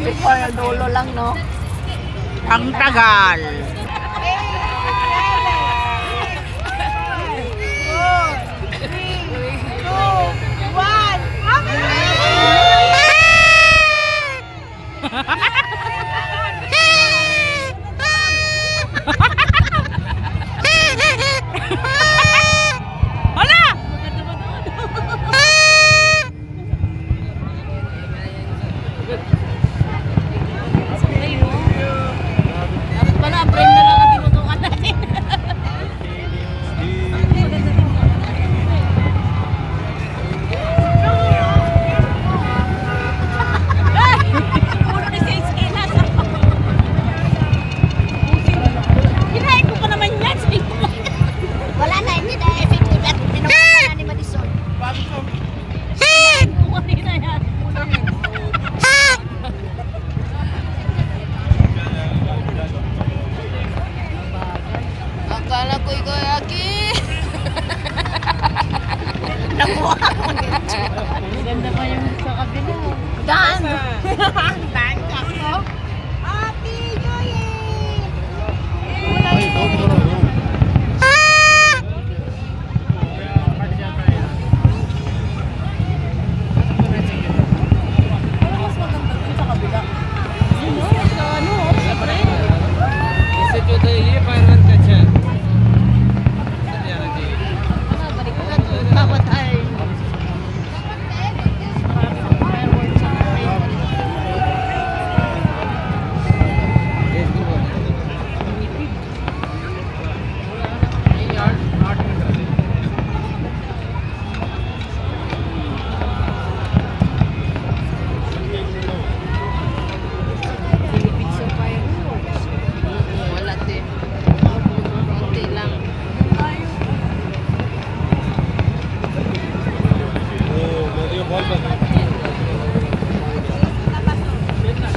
Before yung dulo lang, no? Ang tagal. Akala ko ikaw yaki. Nakuha ko. Ganda pa yung sa kabila. Dan. Dan ka ko. Ate Joye.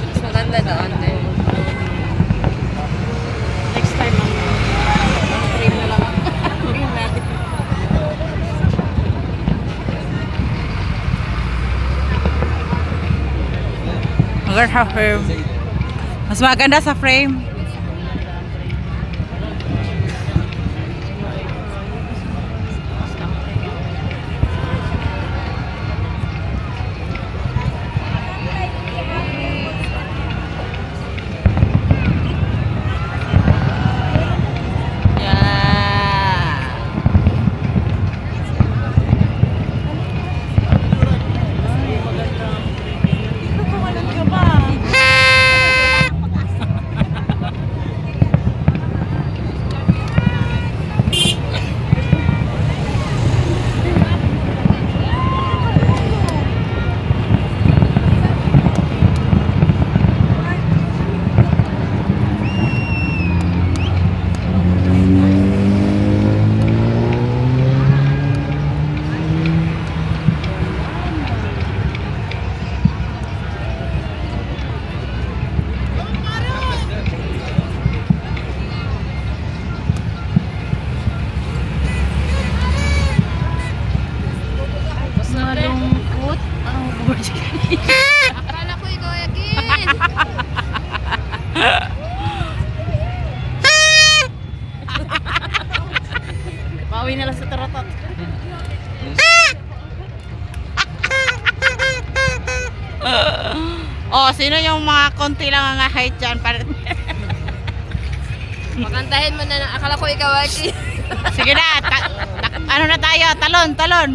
Mas maganda doon din. Next time lang. Frame na lang. Frame natin. Maganda sa frame. Mas maganda sa frame. Akala ko ikaw yaki. Bawi na lang sa taratot. Oh, sino yung mga konti lang ang height dyan? Makantahin mo na. Akala ko ikaw yaki. Sige na, ano na tayo? Talon, talon.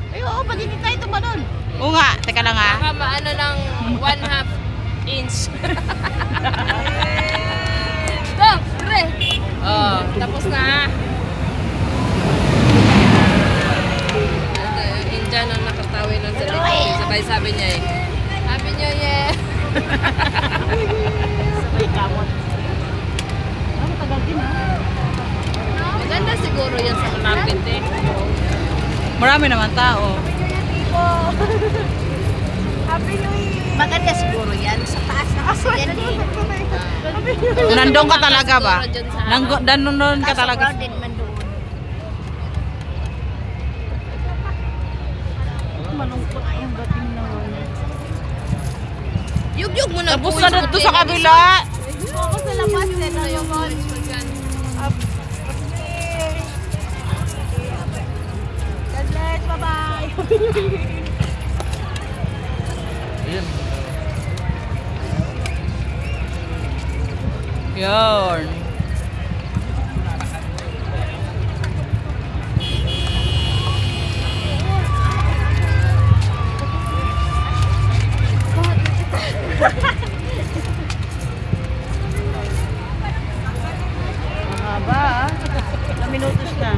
Ay, oo, pati hindi tayo tumalon. Oo nga, teka lang ha. Baka maano lang 1/2 inch. Stop! Pre! Oh, tapos na. Ito yung Indian ang nakatawi lang sa likod. Sabay sabi niya eh. Happy New Year! Sabay kamot. Ang tagal din ha. Maganda siguro yan sa malapit eh. Marami naman tao. Happy New Year! Maganda siguro yan. Sa taas na kasi yan eh. Nandun ka talaga ba? Nandun ka talaga. Din man doon. Malungkot yung dating naman. Yugyug mo na. Tapos na dito sa kabila. Ako sa labas din. God bless. Bye-bye. Yun. Mahaba ah. Ilang minutos na?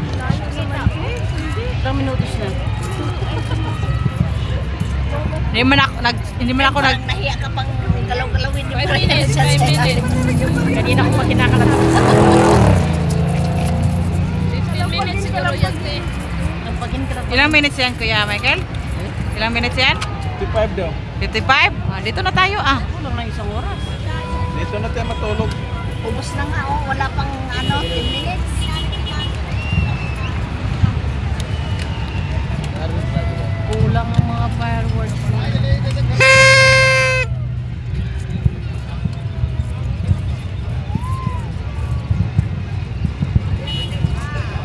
Ilang minutos na? Hindi man ako nag Nahiya ka pang galaw-galawin. 5 minutes, 5 minutes. Kanina ko pa kinakalat. 15 minutes siguro yan, te. Nagpagin ka na. Ilang minutes yan, Kuya Michael? Ilang minutes yan? 55 daw. 55? Ah, dito na tayo ah. Kulang na isang oras. Dito na tayo matulog. Ubus na nga oh. Wala pang 10 minutes. Kulang ang mga fireworks.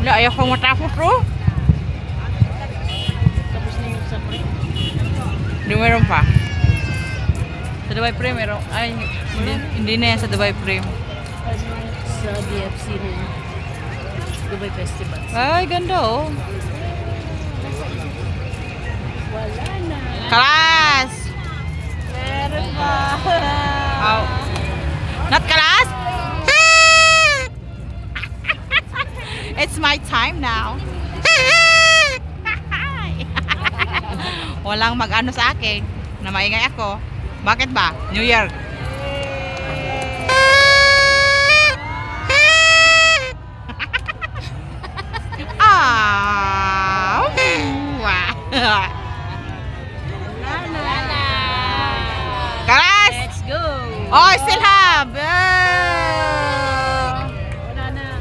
Wala, ayaw kong matapos bro. Tapos na yung sa pre. Hindi meron pa. Sa Dubai Frame meron. Ay, hindi na yan sa Dubai Frame. Sa DFC na yun. Dubai Festival. Ay, ganda oh. Wala na. Kalas! Meron pa. Oh. Not kalas? It's my time now. Walang mag-ano sa akin na maingay ako. Bakit ba? New Year. Ah! Kalas! Let's go. Oh, I still have! Wala na.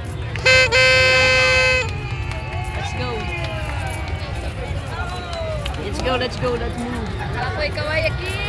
Let's go. Let's go, let's go, let's move. Ako'y kawayaki.